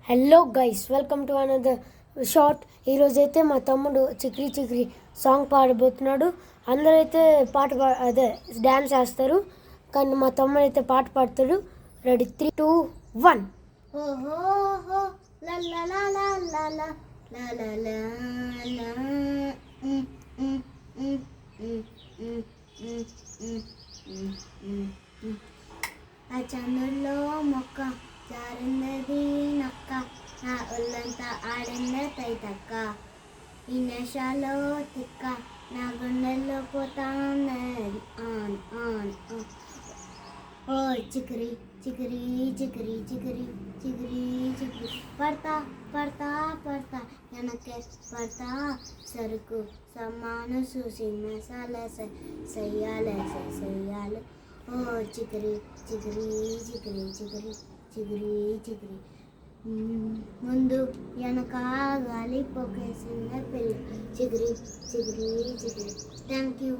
Hello guys, welcome to another short. ఈరోజైతే మా తమ్ముడు చిక్రీ చిక్రీ సాంగ్ పాడబోతున్నాడు. అందరైతే అదే డ్యాన్స్ వేస్తారు, కానీ మా తమ్ముడు అయితే పాట పాడతాడు. రెడీ, 3, 2, 1. ఓహో లా లా లా లా లా లా లా లా లా లా ఆ చంద్రుల్లో మొక్క జారిందది నక్క, నా ఒళ్ళంతా ఆడింద తైతక్క, ఈ నేషాలో తిక్క నా గుండెల్లో పోతాన్నది ఆన్ ఆన్. ఓ చికరి చికరి చికరి చికరి చికరి చికరి పడతా పడతా పడతా వెనకే పడతా, సరుకు సమ్మాను చూసి మసాలా చెయ్యాలి చెయ్యాలి. ఓ చికరి చికరి చికరి చికరి చికరి చికరి ముందు వెనక గాలి పొకేసిన పెళ్ళి చికరి చికరి చికరి. Thank you.